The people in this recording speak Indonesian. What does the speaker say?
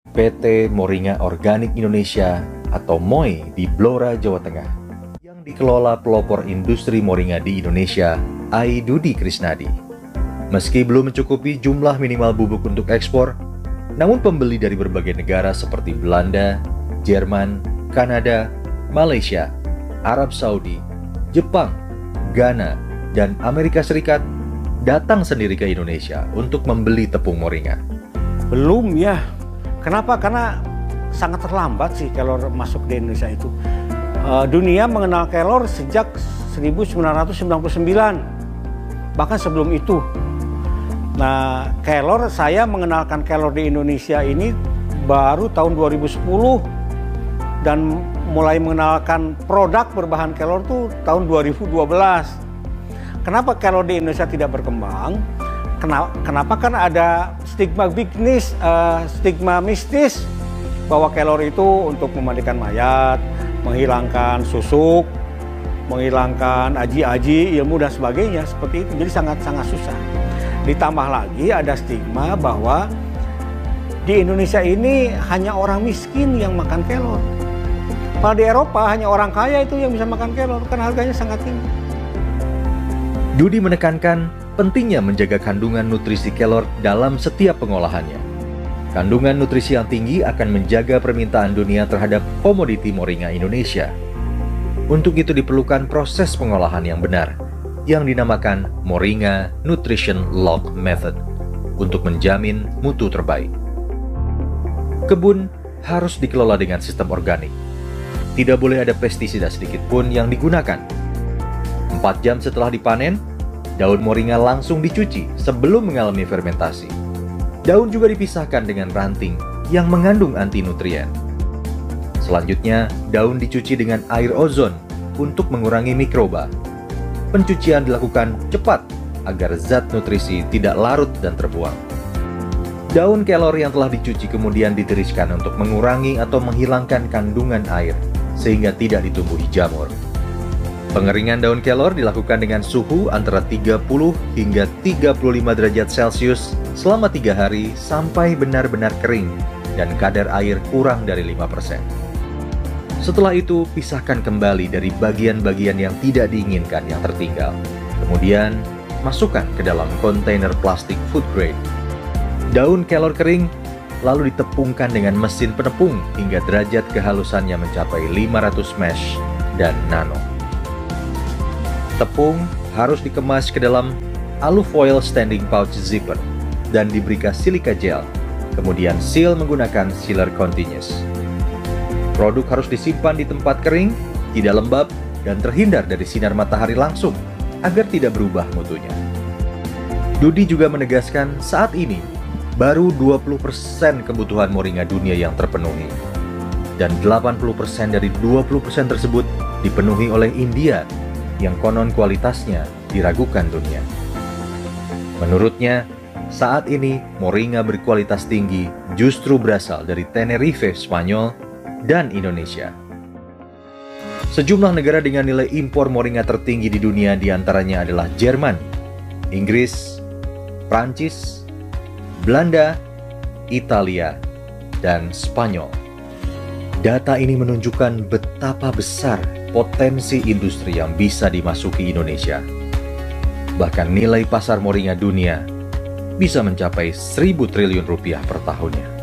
PT Moringa Organik Indonesia atau MOI di Blora, Jawa Tengah yang dikelola pelopor industri moringa di Indonesia, Ai Dudi Krisnadi. Meski belum mencukupi jumlah minimal bubuk untuk ekspor, namun pembeli dari berbagai negara seperti Belanda, Jerman, Kanada, Malaysia, Arab Saudi, Jepang, Ghana, dan Amerika Serikat datang sendiri ke Indonesia untuk membeli tepung moringa. Belum ya. Kenapa? Karena sangat terlambat sih kelor masuk di Indonesia itu. Dunia mengenal kelor sejak 1999, bahkan sebelum itu. Nah, saya mengenalkan kelor di Indonesia ini baru tahun 2010 dan mulai mengenalkan produk berbahan kelor tuh tahun 2012. Kenapa kelor di Indonesia tidak berkembang? Kenapa kan ada stigma mistis bahwa kelor itu untuk memandikan mayat, menghilangkan susuk, menghilangkan aji-aji, ilmu dan sebagainya seperti itu. Jadi sangat susah. Ditambah lagi ada stigma bahwa di Indonesia ini hanya orang miskin yang makan kelor. Kalau di Eropa hanya orang kaya itu yang bisa makan kelor karena harganya sangat tinggi. Dudi menekankan pentingnya menjaga kandungan nutrisi kelor dalam setiap pengolahannya. Kandungan nutrisi yang tinggi akan menjaga permintaan dunia terhadap komoditi moringa Indonesia. Untuk itu diperlukan proses pengolahan yang benar, yang dinamakan Moringa Nutrition Log Method, untuk menjamin mutu terbaik. Kebun harus dikelola dengan sistem organik. Tidak boleh ada pestisida sedikit pun yang digunakan. 4 jam setelah dipanen, daun moringa langsung dicuci sebelum mengalami fermentasi. Daun juga dipisahkan dengan ranting yang mengandung antinutrien. Selanjutnya, daun dicuci dengan air ozon untuk mengurangi mikroba. Pencucian dilakukan cepat agar zat nutrisi tidak larut dan terbuang. Daun kelor yang telah dicuci kemudian ditiriskan untuk mengurangi atau menghilangkan kandungan air sehingga tidak ditumbuhi jamur. Pengeringan daun kelor dilakukan dengan suhu antara 30 hingga 35 derajat Celcius selama 3 hari sampai benar-benar kering dan kadar air kurang dari 5%. Setelah itu, pisahkan kembali dari bagian-bagian yang tidak diinginkan yang tertinggal. Kemudian, masukkan ke dalam kontainer plastik food grade. Daun kelor kering lalu ditepungkan dengan mesin penepung hingga derajat kehalusannya mencapai 500 mesh dan nano. Tepung harus dikemas ke dalam alufoil standing pouch zipper dan diberi silika gel, kemudian seal menggunakan sealer continuous. Produk harus disimpan di tempat kering, tidak lembab, dan terhindar dari sinar matahari langsung agar tidak berubah mutunya. Dudi juga menegaskan saat ini baru 20% kebutuhan moringa dunia yang terpenuhi, dan 80% dari 20% tersebut dipenuhi oleh India yang konon kualitasnya diragukan dunia. Menurutnya, saat ini moringa berkualitas tinggi justru berasal dari Tenerife, Spanyol, dan Indonesia. Sejumlah negara dengan nilai impor moringa tertinggi di dunia diantaranya adalah Jerman, Inggris, Prancis, Belanda, Italia, dan Spanyol. Data ini menunjukkan betapa besar potensi industri yang bisa dimasuki Indonesia. Bahkan nilai pasar moringa dunia bisa mencapai 1.000 triliun rupiah per tahunnya.